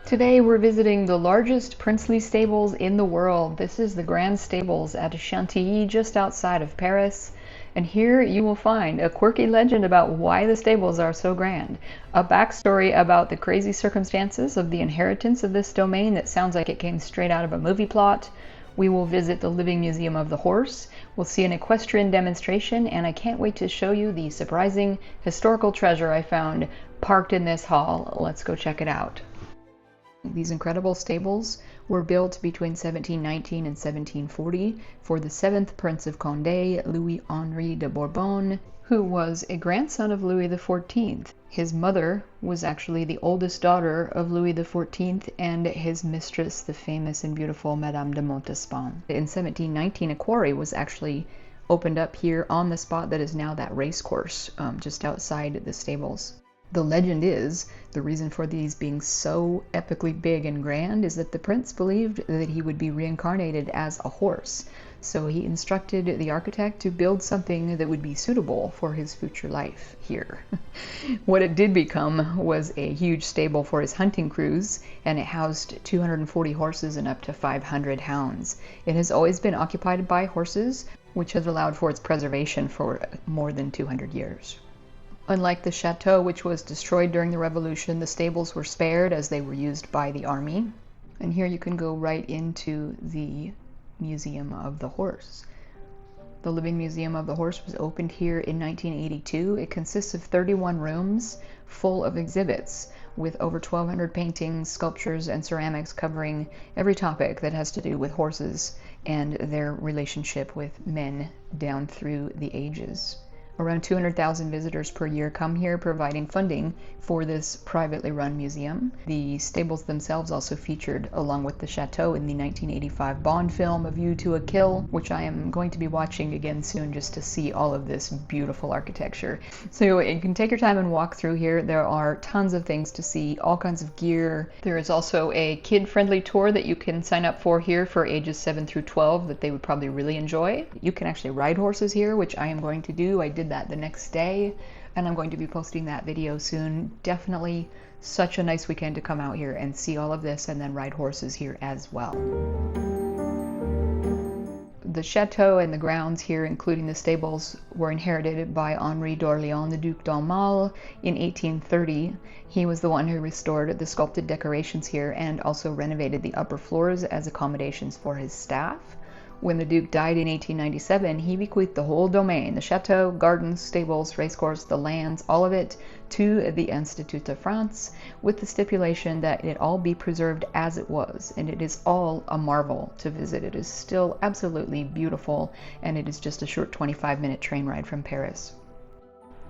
Today we're visiting the largest princely stables in the world. This is the Grand Stables at Chantilly, just outside of Paris. And here you will find a quirky legend about why the stables are so grand, a backstory about the crazy circumstances of the inheritance of this domain that sounds like it came straight out of a movie plot. We will visit the Living Museum of the Horse, we'll see an equestrian demonstration, and I can't wait to show you the surprising historical treasure I found parked in this hall. Let's go check it out. These incredible stables were built between 1719 and 1740 for the 7th Prince of Condé, Louis-Henri de Bourbon, who was a grandson of Louis XIV. His mother was actually the oldest daughter of Louis XIV and his mistress, the famous and beautiful Madame de Montespan. In 1719, a quarry was actually opened up here on the spot that is now that race course, just outside the stables. The legend is, the reason for these being so epically big and grand is that the prince believed that he would be reincarnated as a horse. So he instructed the architect to build something that would be suitable for his future life here. What it did become was a huge stable for his hunting crews, and it housed 240 horses and up to 500 hounds. It has always been occupied by horses, which has allowed for its preservation for more than 200 years. Unlike the chateau, which was destroyed during the Revolution, the stables were spared as they were used by the army. And here you can go right into the Museum of the Horse. The Living Museum of the Horse was opened here in 1982. It consists of 31 rooms full of exhibits with over 1,200 paintings, sculptures, and ceramics covering every topic that has to do with horses and their relationship with men down through the ages. Around 200,000 visitors per year come here, providing funding for this privately run museum. The stables themselves also featured, along with the chateau, in the 1985 Bond film A View to a Kill, which I am going to be watching again soon just to see all of this beautiful architecture. So you can take your time and walk through here. There are tons of things to see, all kinds of gear. There is also a kid-friendly tour that you can sign up for here for ages 7 through 12 that they would probably really enjoy. You can actually ride horses here, which I am going to do. I did that the next day, and I'm going to be posting that video soon. Definitely such a nice weekend to come out here and see all of this and then ride horses here as well. The chateau and the grounds here, including the stables, were inherited by Henri d'Orléans, the Duc d'Aumale, in 1830. He was the one who restored the sculpted decorations here and also renovated the upper floors as accommodations for his staff. When the Duke died in 1897, he bequeathed the whole domain, the chateau, gardens, stables, racecourse, the lands, all of it, to the Institut de France, with the stipulation that it all be preserved as it was. And it is all a marvel to visit. It is still absolutely beautiful, and it is just a short 25-minute train ride from Paris.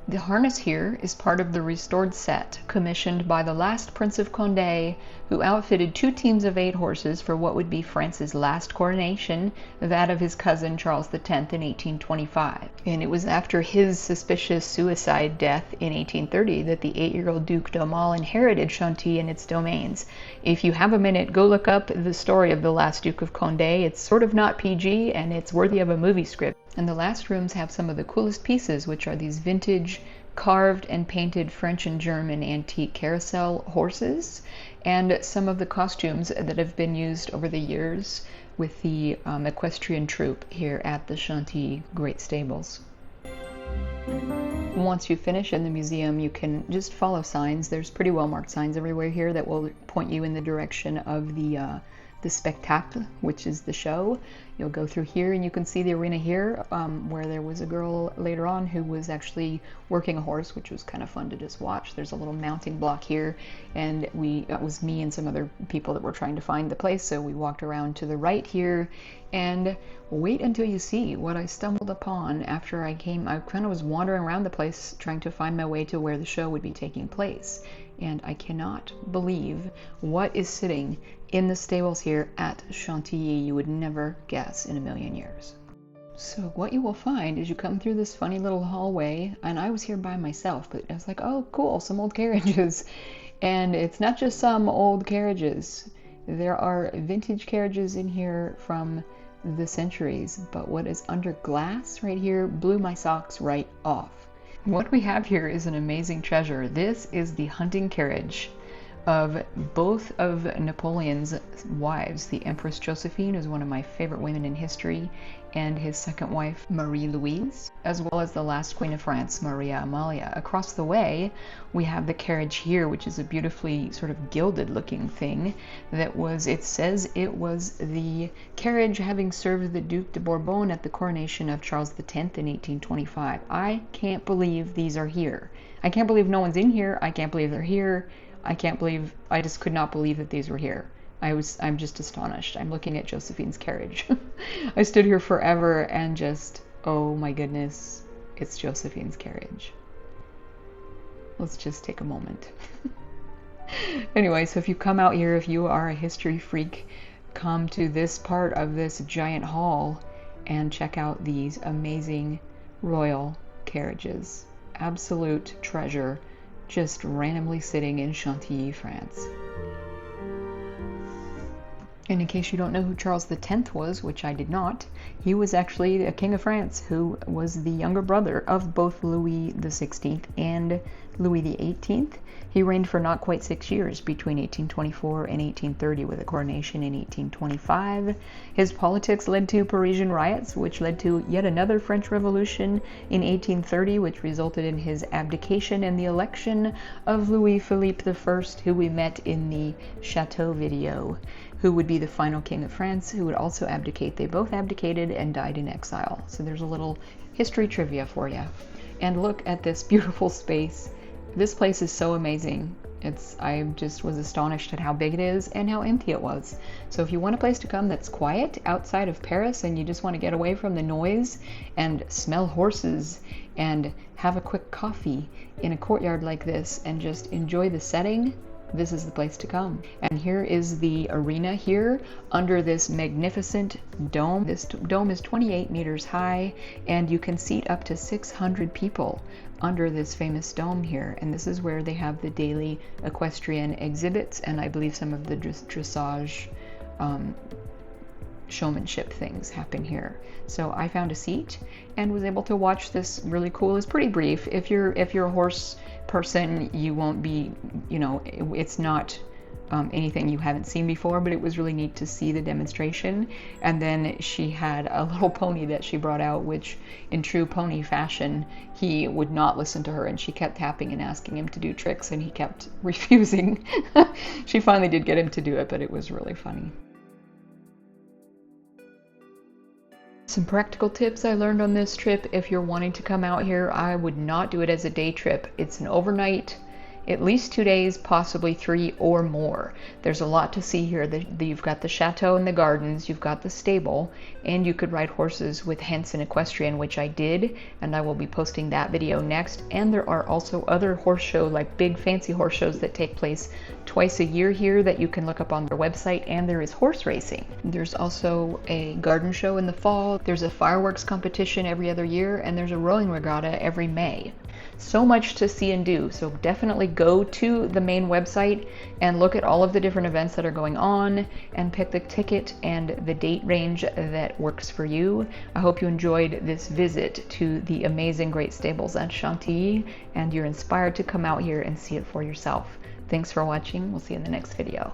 The harness here is part of the restored set commissioned by the last Prince of Condé, who outfitted 2 teams of 8 horses for what would be France's last coronation, that of his cousin Charles X in 1825. And it was after his suspicious suicide death in 1830 that the 8-year-old Duc d'Aumale inherited Chantilly and its domains. If you have a minute, go look up the story of the last Duke of Condé. It's sort of not PG, and it's worthy of a movie script. And the last rooms have some of the coolest pieces, which are these vintage carved and painted French and German antique carousel horses, and some of the costumes that have been used over the years with the equestrian troupe here at the Chantilly Great Stables. Once you finish in the museum, you can just follow signs. There's pretty well marked signs everywhere here that will point you in the direction of the spectacle, which is the show. You'll go through here and you can see the arena here, where there was a girl later on who was actually working a horse, which was kind of fun to just watch. There's a little mounting block here, and it was me and some other people that were trying to find the place, so we walked around to the right here, and wait until you see what I stumbled upon after I came. I kind of was wandering around the place trying to find my way to where the show would be taking place, and I cannot believe what is sitting in the stables here at Chantilly. You would never guess in a million years. So what you will find is you come through this funny little hallway, and I was here by myself, but I was like, oh cool, some old carriages. And it's not just some old carriages. There are vintage carriages in here from the centuries, but what is under glass right here blew my socks right off. What we have here is an amazing treasure. This is the hunting carriage of both of Napoleon's wives. The Empress Josephine is one of my favorite women in history, and his second wife, Marie Louise, as well as the last Queen of France, Maria Amalia. Across the way, we have the carriage here, which is a beautifully sort of gilded looking thing that was, it says it was the carriage having served the Duc de Bourbon at the coronation of Charles X in 1825. I can't believe these are here. I can't believe no one's in here. I can't believe they're here. I just could not believe that these were here. I'm just astonished. I'm looking at Josephine's carriage. I stood here forever and just, oh my goodness, it's Josephine's carriage. Let's just take a moment. Anyway, so if you come out here, if you are a history freak, come to this part of this giant hall and check out these amazing royal carriages. Absolute treasure, just randomly sitting in Chantilly, France. And in case you don't know who Charles X was, which I did not, he was actually a king of France who was the younger brother of both Louis XVI and Louis XVIII. He reigned for not quite 6 years, between 1824 and 1830, with a coronation in 1825. His politics led to Parisian riots, which led to yet another French Revolution in 1830, which resulted in his abdication and the election of Louis-Philippe I, who we met in the Chateau video, who would be the final king of France, who would also abdicate. They both abdicated and died in exile. So there's a little history trivia for you. And look at this beautiful space. This place is so amazing. I just was astonished at how big it is and how empty it was. So if you want a place to come that's quiet outside of Paris and you just want to get away from the noise and smell horses and have a quick coffee in a courtyard like this and just enjoy the setting, this is the place to come. And here is the arena here under this magnificent dome. This dome is 28 meters high, and you can seat up to 600 people under this famous dome here. And this is where they have the daily equestrian exhibits, and I believe some of the dressage showmanship things happen here. So I found a seat and was able to watch this really cool. It's pretty brief. If you're a horse person, you won't be, it's not anything you haven't seen before, but it was really neat to see the demonstration. And then she had a little pony that she brought out, which in true pony fashion, he would not listen to her, and she kept tapping and asking him to do tricks, and he kept refusing. She finally did get him to do it, but it was really funny. Some practical tips I learned on this trip. If you're wanting to come out here, I would not do it as a day trip. It's an overnight, at least 2 days, possibly 3 or more. There's a lot to see here. You've got the chateau and the gardens, you've got the stable, and you could ride horses with Henson Equestrian, which I did, and I will be posting that video next. And there are also other horse shows, like big fancy horse shows that take place twice a year here that you can look up on their website, and there is horse racing. There's also a garden show in the fall. There's a fireworks competition every other year, and there's a rowing regatta every May. So much to see and do, so definitely go to the main website and look at all of the different events that are going on and pick the ticket and the date range that works for you. I hope you enjoyed this visit to the amazing great stables at Chantilly, and you're inspired to come out here and see it for yourself. Thanks for watching. We'll see you in the next video.